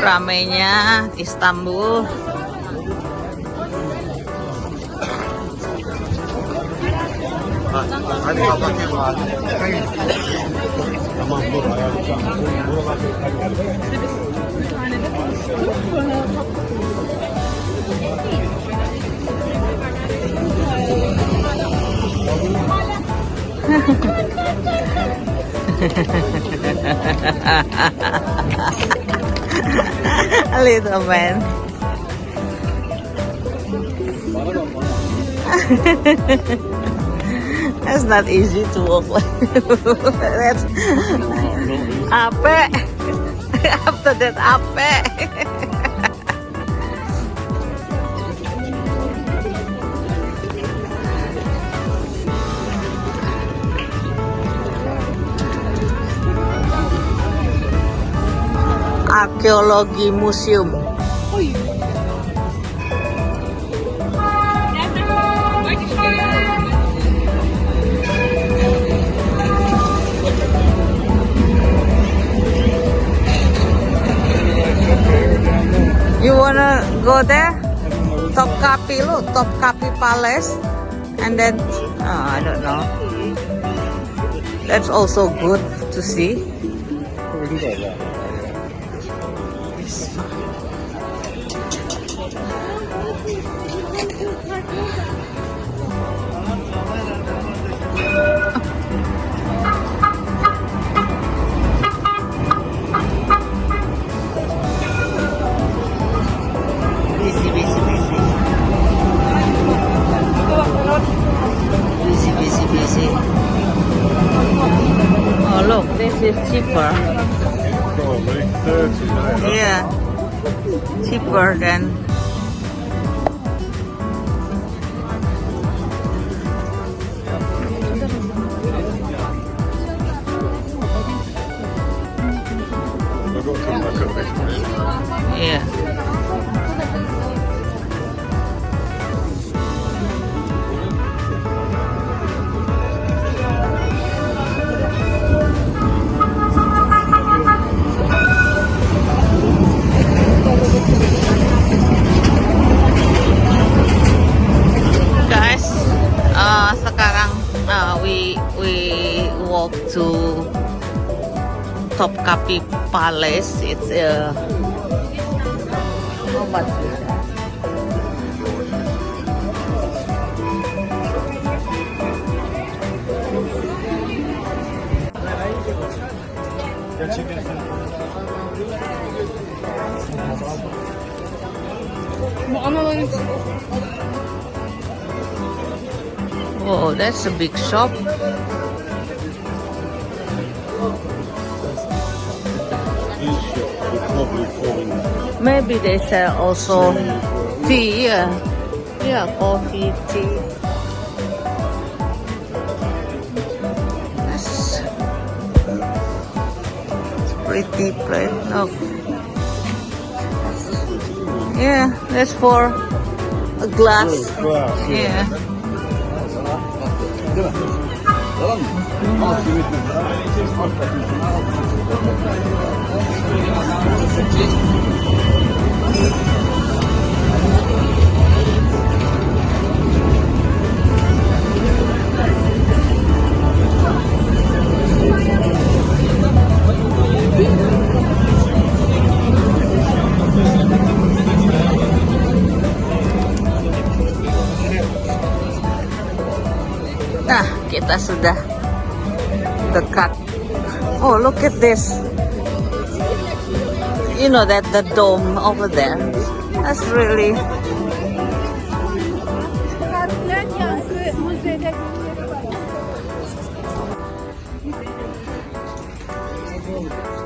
Ramainya Istanbul. Hadi kapatayım abi. Tamam dur ayarlayacağım. A little man. That's not easy to walk like. That's ape. After that, ape. Archaeology Museum. You wanna go there? Topkapi, look, Topkapi Palace, and then I don't know. That's also good to see. Busy. Oh look, this is cheaper. Probably 30. Yeah, cheaper than. I've got to come back up this way. Yeah. Sekarang we walk to Topkapi Palace. It's how much is that? Oh, that's a big shop. Maybe they sell also tea, yeah, coffee, tea. That's pretty place. Look. Yeah, that's for a glass. Yeah. Nah, kita sudah dekat. Oh, look at this. You know that the dome over there. That's really.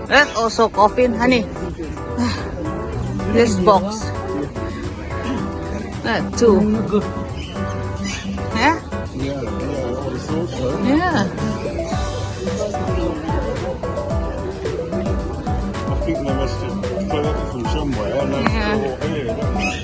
That's also coffin, honey. This box. That too. Yeah? Yeah, I would have thought so. Yeah. I think they must have fed it from somewhere and they're Yeah. all here, don't they?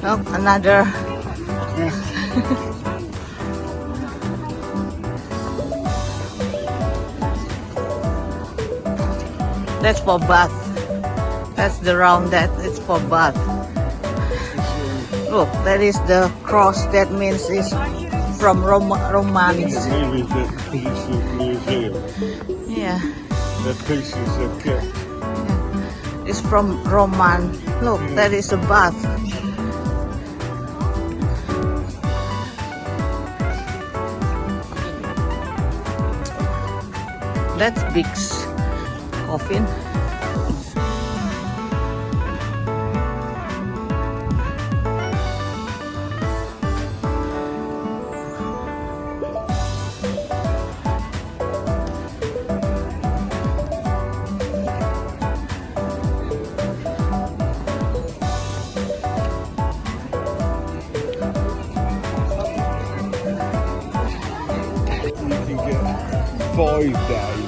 Oh, another. That's for bath. That's the round that it's for bath. Look, that is the cross. That means it's from Romans. Maybe it's a museum. Yeah, The pieces are kept. it's from Roman. Look, that is a bath. That's big coffin. You can get 5 days